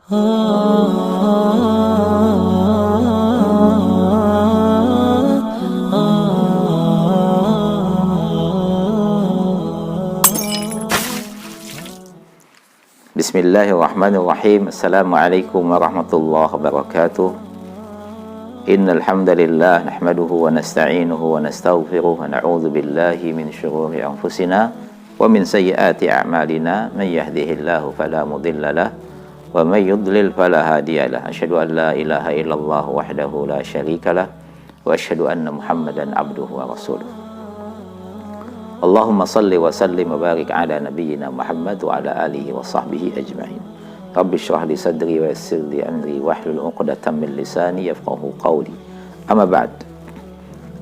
Bismillahirrahmanirrahim. Assalamualaikum warahmatullahi wabarakatuh. Innal hamdalillah nahmaduhu wa nasta'inuhu wa nastaghfiruh wa na'udzu billahi min shururi anfusina wa min sayyiati a'malina. Man yahdihillahu fala mudilla lahu wa man yudlil fala hadiya lahu. Asyhadu an la ilaha illallah wahdahu la syarika lahu wa asyhadu anna Muhammadan abduhu wa rasuluh. Allahumma salli wa sallim wa barik ala nabiyyina Muhammad wa ala alihi wa sahbihi ajma'in. Rabbi shrah li sadri wa yassir li amri wahlul 'uqdatam min lisani yafqahu qawli. Amma ba'd.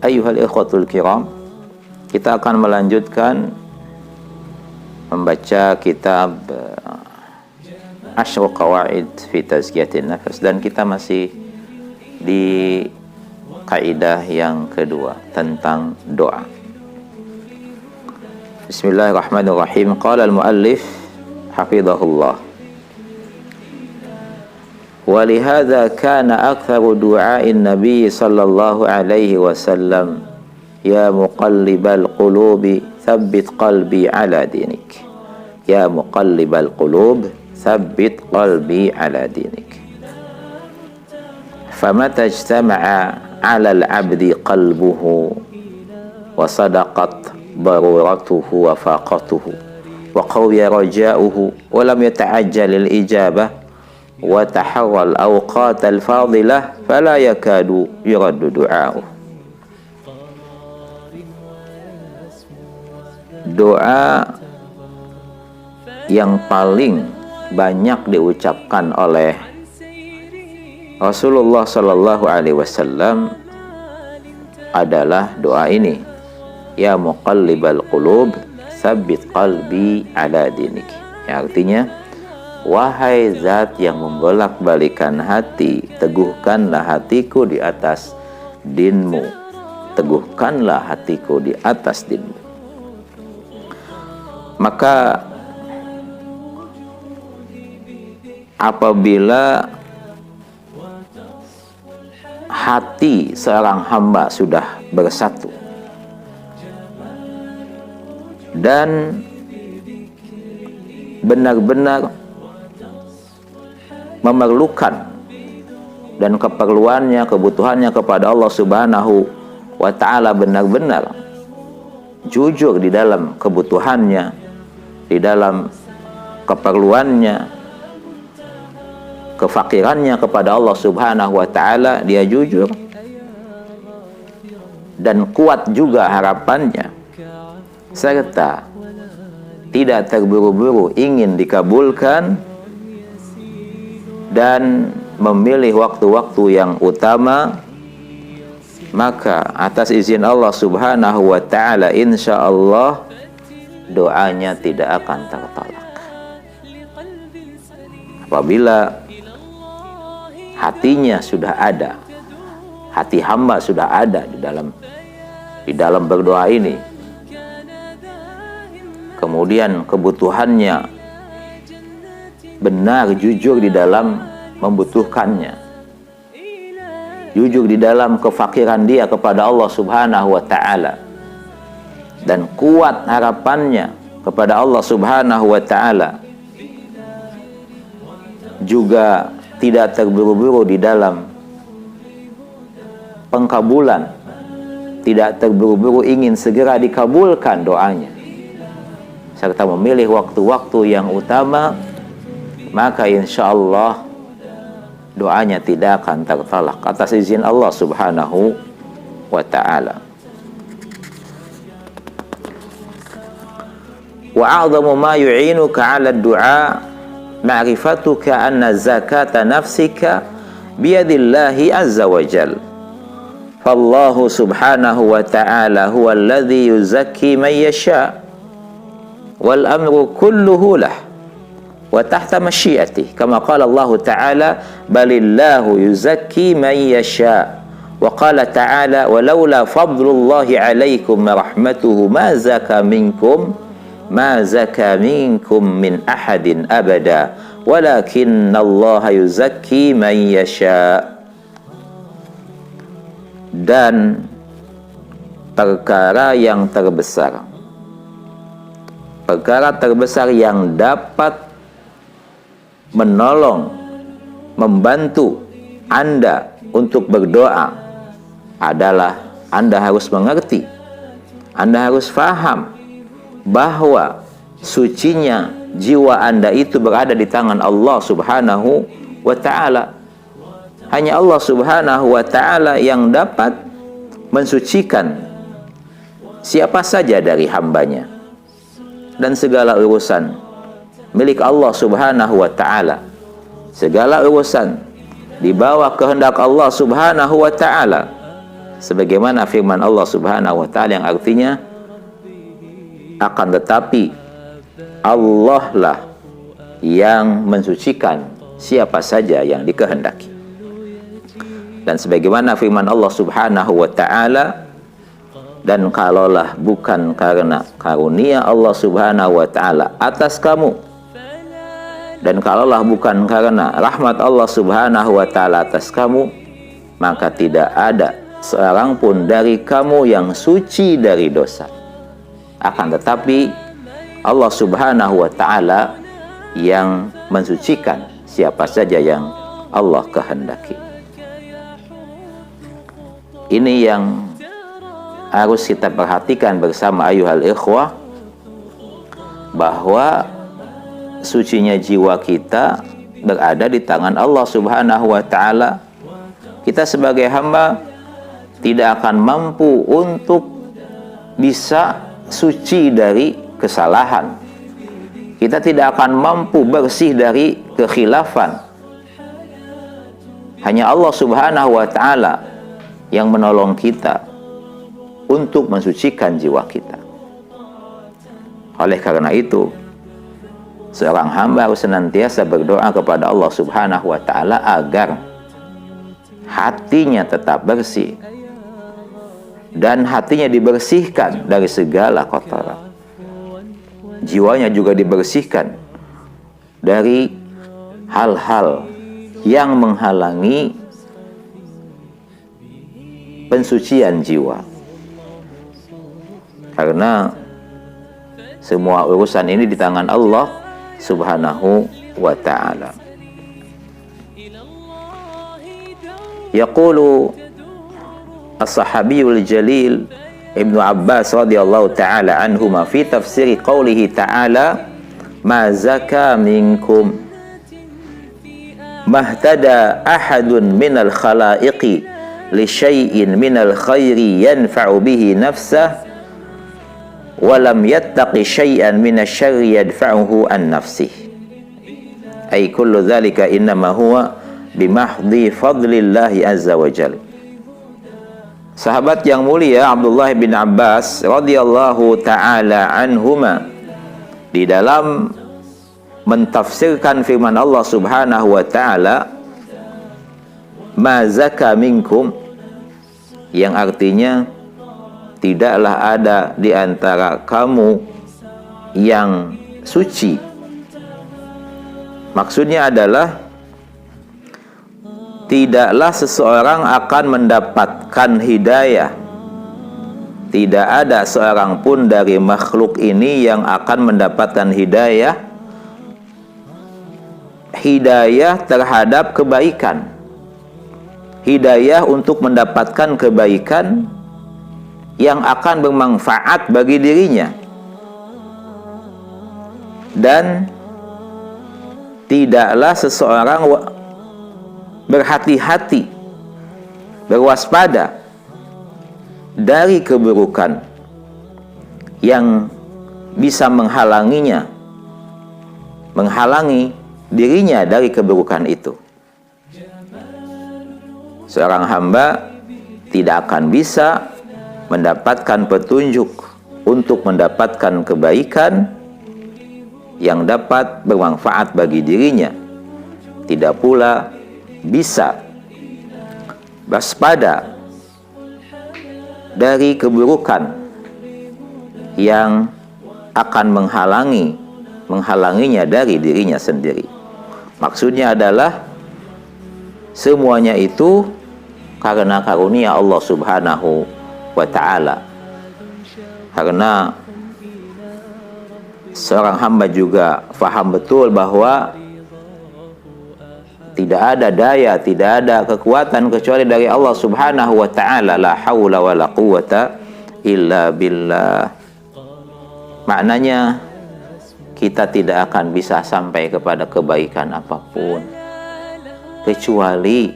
Ayyuhal ikhwatul kiram, kita akan melanjutkan membaca kitab Asyru Qawaid fi Tazkiyatin Nafas, dan kita masih di kaidah yang kedua tentang doa. Bismillahirrahmanirrahim. Qala al-muallif hafizahullah: wa lihadza kana aktsaru du'a'in nabiy sallallahu alaihi wasallam ya muqallibal qulubi tsabbit qalbi ala dinik. Ya muqallibal qulub tsabbit qalbi ala dinik. Famata ijtama'a 'ala al-'abdi qalbuhu wa sadaqat daruratuhu wa faqatuhu wa qawiya raja'uhu wa lam yata'ajjal al-ijabah wa taharra al-awqat al-fadilah fala yakadu yuraddu du'a'uhu. Doa yang paling banyak diucapkan oleh Rasulullah sallallahu alaihi wasallam adalah doa ini: ya muqallibal qulub tsabbit qalbi ala dinik. Yang artinya, wahai zat yang membolak-balikan hati, teguhkanlah hatiku di atas dinmu. Teguhkanlah hatiku di atas dinmu. Maka apabila hati seorang hamba sudah bersatu dan benar-benar memerlukan dan keperluannya, kebutuhannya kepada Allah Subhanahu wa ta'ala, benar-benar jujur di dalam kebutuhannya, di dalam keperluannya, kefakirannya kepada Allah Subhanahu wa ta'ala, dia jujur dan kuat juga harapannya, serta tidak terburu-buru ingin dikabulkan dan memilih waktu-waktu yang utama, maka atas izin Allah Subhanahu wa ta'ala insyaallah doanya tidak akan tertolak. Apabila hatinya sudah ada, hati hamba sudah ada di dalam berdoa ini, kemudian kebutuhannya benar, jujur di dalam membutuhkannya, jujur di dalam kefakiran dia kepada Allah Subhanahu wa ta'ala, dan kuat harapannya kepada Allah Subhanahu wa ta'ala, juga tidak terburu-buru di dalam pengkabulan, tidak terburu-buru ingin segera dikabulkan doanya, serta memilih waktu-waktu yang utama, maka insyaallah doanya tidak akan tertolak atas izin Allah Subhanahu wa ta'ala. Wa a'zamu ma yu'inuka 'ala ad-du'a ma'rifatuka anna zakata nafsika biyadillahi azza wa jalla. Fallahu subhanahu wa ta'ala huwa alladhi yuzakki man yasha' wal amru kulluhu lah wa tahta masyiatih, kama qala Allah ta'ala balillahu yuzakki man yasha', wa qala ta'ala walaula fadlullahi 'alaikum wa rahmatuhu ma zaka minkum min ahadin abada walakinnallaha yuzakki man yasha. Dan perkara yang terbesar, perkara terbesar yang dapat menolong, membantu Anda untuk berdoa adalah Anda harus mengerti, Anda harus faham bahwa sucinya jiwa Anda itu berada di tangan Allah Subhanahu wa ta'ala. Hanya Allah Subhanahu wa ta'ala yang dapat mensucikan siapa saja dari hambanya. Dan segala urusan milik Allah Subhanahu wa ta'ala. Segala urusan di bawah kehendak Allah Subhanahu wa ta'ala. Sebagaimana firman Allah Subhanahu wa ta'ala yang artinya, akan tetapi Allah lah yang mensucikan siapa saja yang dikehendaki. Dan sebagaimana firman Allah Subhanahu wa ta'ala, dan kalaulah bukan karena karunia Allah Subhanahu wa ta'ala atas kamu, dan kalaulah bukan karena rahmat Allah Subhanahu wa ta'ala atas kamu, maka tidak ada seorang pun dari kamu yang suci dari dosa. Akan tetapi Allah Subhanahu wa ta'ala yang mensucikan siapa saja yang Allah kehendaki. Ini yang harus kita perhatikan bersama ayuhal ikhwah, bahwa sucinya jiwa kita berada di tangan Allah Subhanahu wa ta'ala. Kita sebagai hamba tidak akan mampu untuk bisa suci dari kesalahan. Kita tidak akan mampu bersih dari kekhilafan. Hanya Allah Subhanahu wa ta'ala yang menolong kita untuk mensucikan jiwa kita. Oleh karena itu, seorang hamba harus senantiasa berdoa kepada Allah Subhanahu wa ta'ala agar hatinya tetap bersih dan hatinya dibersihkan dari segala kotoran. Jiwanya juga dibersihkan dari hal-hal yang menghalangi pensucian jiwa. Karena semua urusan ini di tangan Allah Subhanahu wa ta'ala. Yaqulu as-sahabiyul jalil Ibnu Abbas radhiyallahu ta'ala anhuma fi tafsiri qawlihi ta'ala, ma zaka minkum mahtada ahadun minal khalaiqi li syai'in minal khairi yanfa'u bihi nafsah wa lam yattaqi syai'an minasyarri yadfa'uhu an nafsih. Ay kullu dhalika innama huwa bimahdhi fadlillahi azza wa jalla. Sahabat yang mulia Abdullah bin Abbas radhiyallahu ta'ala anhuma di dalam mentafsirkan firman Allah Subhanahu wa ta'ala, ma zaka minkum, yang artinya tidaklah ada di antara kamu yang suci. Maksudnya adalah tidaklah seseorang akan mendapatkan hidayah. Tidak ada seorang pun dari makhluk ini yang akan mendapatkan hidayah terhadap kebaikan, hidayah untuk mendapatkan kebaikan yang akan bermanfaat bagi dirinya, dan tidaklah seseorang berhati-hati, berwaspada dari keburukan yang bisa menghalangi dirinya dari keburukan itu. Seorang hamba tidak akan bisa mendapatkan petunjuk untuk mendapatkan kebaikan yang dapat bermanfaat bagi dirinya, tidak pula bisa waspada dari keburukan yang akan menghalanginya dari dirinya sendiri. Maksudnya adalah semuanya itu karena karunia Allah Subhanahu wa ta'ala. Karena seorang hamba juga faham betul bahwa tidak ada daya, tidak ada kekuatan kecuali dari Allah Subhanahu wa ta'ala. La haula wa la quwata illa billah. Maknanya kita tidak akan bisa sampai kepada kebaikan apapun kecuali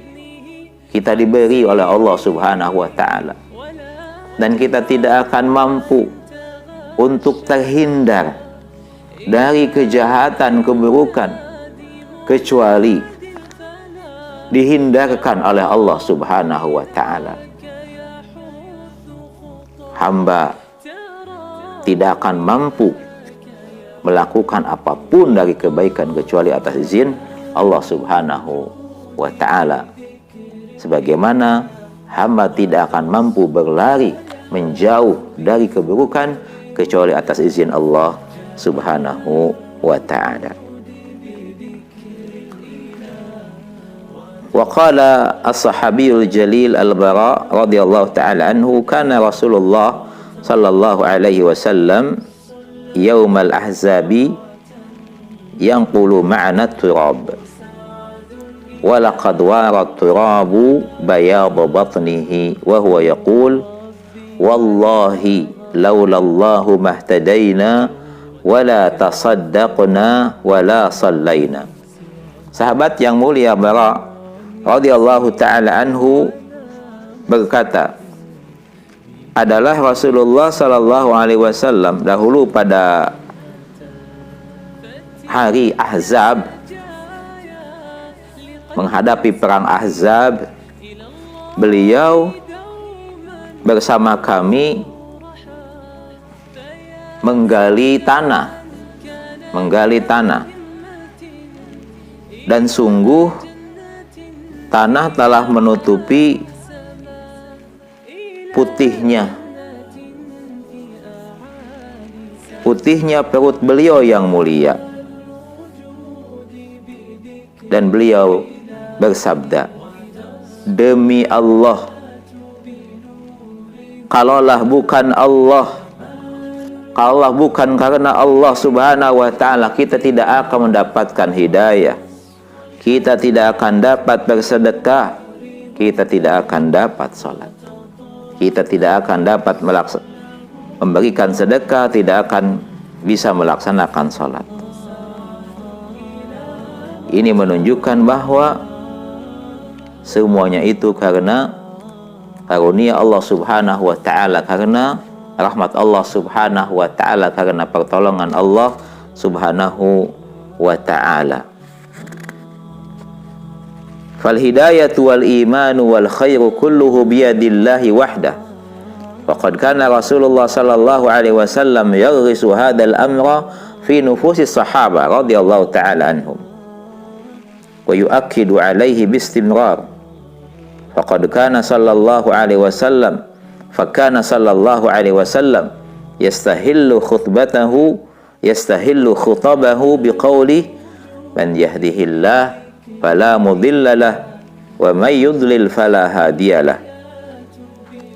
kita diberi oleh Allah Subhanahu wa ta'ala. Dan kita tidak akan mampu untuk terhindar dari kejahatan, keburukan kecuali dihindarkan oleh Allah Subhanahu wa ta'ala. Hamba tidak akan mampu melakukan apapun dari kebaikan kecuali atas izin Allah Subhanahu wa ta'ala. Sebagaimana hamba tidak akan mampu berlari menjauh dari keburukan kecuali atas izin Allah Subhanahu wa ta'ala. Wa qala as-sahabiyul jalil al-Bara radhiyallahu ta'ala anhu, kana Rasulullah sallallahu alaihi wasallam yaumal ahzabi yanqulu ma'ana turab wa laqad wara turabu bayad batnihi wa huwa yaqul wallahi laula Allahu mahtadaina wala tasaddaqna wala sallaina. Sahabat yang mulia Bara radhiyallahu ta'ala anhu berkata, adalah Rasulullah sallallahu alaihi wasallam dahulu pada hari Ahzab, menghadapi perang Ahzab, beliau bersama kami menggali tanah, dan sungguh tanah telah menutupi putihnya perut beliau yang mulia. Dan beliau bersabda, demi Allah, kalaulah bukan karena Allah Subhanahu wa ta'ala, kita tidak akan mendapatkan hidayah, kita tidak akan dapat bersedekah, kita tidak akan dapat salat, kita tidak akan dapat memberikan sedekah, tidak akan bisa melaksanakan salat. Ini menunjukkan bahwa semuanya itu karena karunia Allah Subhanahu wa ta'ala, karena rahmat Allah Subhanahu wa ta'ala, karena pertolongan Allah Subhanahu wa ta'ala. Fal hidayatu wal imanu wal khairu kulluhu biyadillahi wahdah. Faqad kana Rasulullah sallallahu alaihi wasallam yaghrisu hadzal amra fi nufusi sahaba radhiyallahu ta'ala anhum wa yu'akkidu alaihi bistimrar. Faqad kana sallallahu alaihi wasallam yastahillu khutabahu biqauli man yahdihillah fala mudhillalah wa may yudlil fala hadiyalah.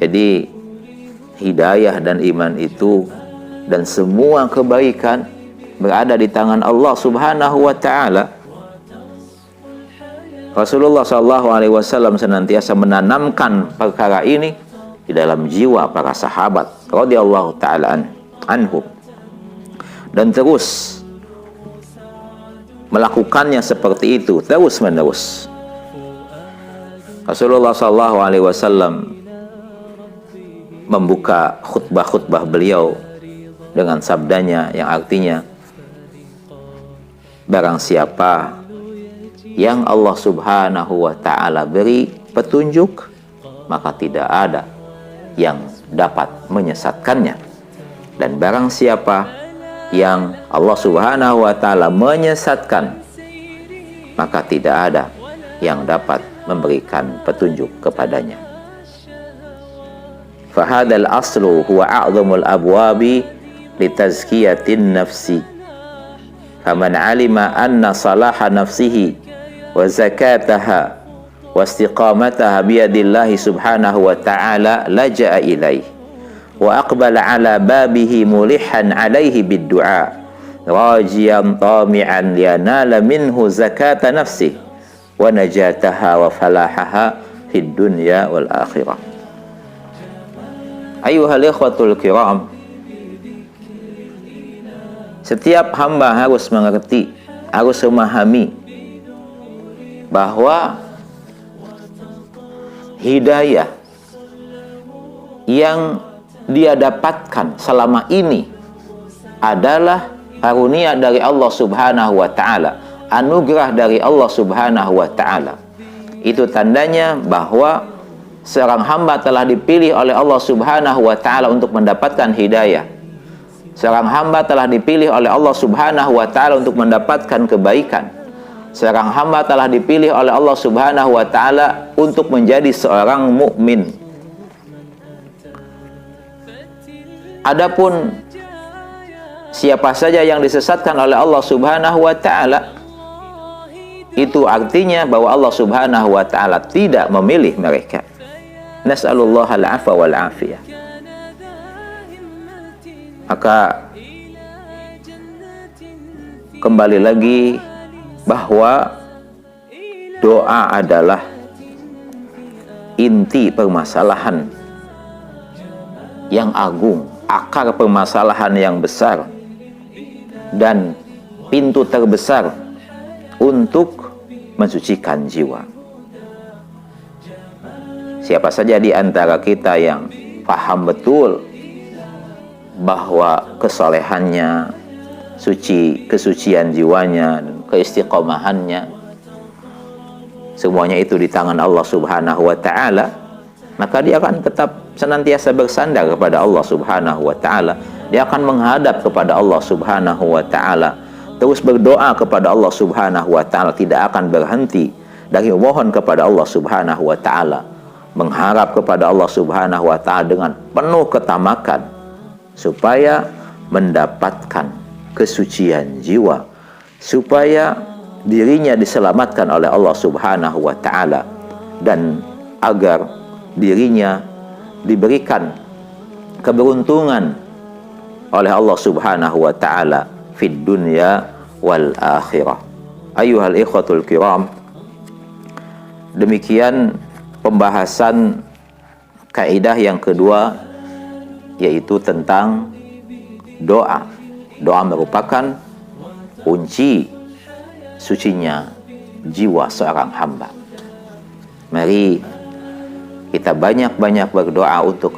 Jadi hidayah dan iman itu dan semua kebaikan berada di tangan Allah Subhanahu wa ta'ala. Rasulullah SAW senantiasa menanamkan perkara ini di dalam jiwa para sahabat radhiyallahu ta'ala anhum, dan terus melakukannya seperti itu terus menerus. Rasulullah SAW membuka khutbah beliau dengan sabdanya yang artinya, barang siapa yang Allah Subhanahu wa ta'ala beri petunjuk, maka tidak ada yang dapat menyesatkannya. Dan barang siapa yang Allah Subhanahu wa ta'ala menyesatkan, maka tidak ada yang dapat memberikan petunjuk kepadanya. Fahadal aslu huwa a'zamul abwabi litazkiyatin nafsi faman alima anna salaha nafsihi wa zakataha wa istiqamataha biyadillahi subhanahu wa ta'ala laja'a ilaih wa aqbala ala babihi mulihan alaihi bid-du'a rajiyan tami'an liyanala minhu zakata nafsihi wa najataha wa falahaha fid dunya wal akhirah. Ayuhal ikhwatul kiram, setiap hamba harus mengerti, harus memahami bahwa hidayah yang dia dapatkan selama ini adalah karunia dari Allah Subhanahu wa ta'ala, anugerah dari Allah Subhanahu wa ta'ala. Itu tandanya bahwa seorang hamba telah dipilih oleh Allah Subhanahu wa ta'ala untuk mendapatkan hidayah. Seorang hamba telah dipilih oleh Allah Subhanahu wa ta'ala untuk mendapatkan kebaikan. Seorang hamba telah dipilih oleh Allah Subhanahu wa ta'ala untuk menjadi seorang mukmin. Adapun siapa saja yang disesatkan oleh Allah Subhanahu wa ta'ala, itu artinya bahwa Allah Subhanahu wa ta'ala tidak memilih mereka. Nas'alullahal afwa wal afiyah. Maka kembali lagi bahwa doa adalah inti permasalahan yang agung, akar permasalahan yang besar, dan pintu terbesar untuk mensucikan jiwa. Siapa saja di antara kita yang paham betul bahwa kesolehannya, kesucian jiwanya, dan keistiqomahannya, semuanya itu di tangan Allah Subhanahu wa ta'ala, maka dia akan tetap senantiasa bersandar kepada Allah Subhanahu wa ta'ala. Dia akan menghadap kepada Allah Subhanahu wa ta'ala, terus berdoa kepada Allah Subhanahu wa ta'ala, tidak akan berhenti dari memohon kepada Allah Subhanahu wa ta'ala, mengharap kepada Allah Subhanahu wa ta'ala dengan penuh ketamakan, supaya mendapatkan kesucian jiwa, supaya dirinya diselamatkan oleh Allah Subhanahu wa ta'ala, dan agar dirinya diberikan keberuntungan oleh Allah Subhanahu wa ta'ala fid dunya wal akhirah. Ayuhal ikhwatul kiram, demikian pembahasan kaidah yang kedua, yaitu tentang doa. Doa merupakan kunci sucinya jiwa seorang hamba. Mari kita banyak-banyak berdoa untuk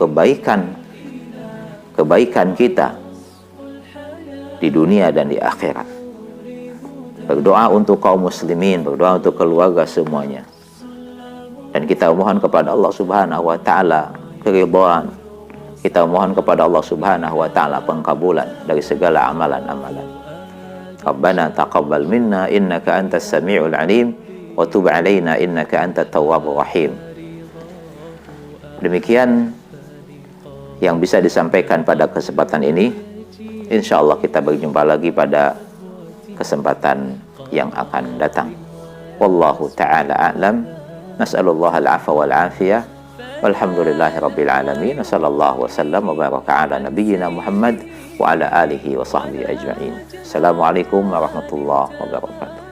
kebaikan kita di dunia dan di akhirat. Berdoa untuk kaum muslimin, berdoa untuk keluarga semuanya. Dan kita mohon kepada Allah Subhanahu wa ta'ala keridhaan. Kita mohon kepada Allah Subhanahu wa ta'ala pengkabulan dari segala amalan-amalan. Rabbana taqabbal minna innaka antas sami'ul alim wa tub alaina innaka antat tawwabur rahim. Demikian yang bisa disampaikan pada kesempatan ini. Insyaallah kita berjumpa lagi pada kesempatan yang akan datang. Wallahu ta'ala a'lam. Nas'alullahal afwa wal afiyah. Walhamdulillahi rabbil alamin. Sallallahu wasallam wa baraka ala nabiyyina Muhammad wa ala alihi wa sahbihi ajma'in. Assalamualaikum warahmatullahi wabarakatuh.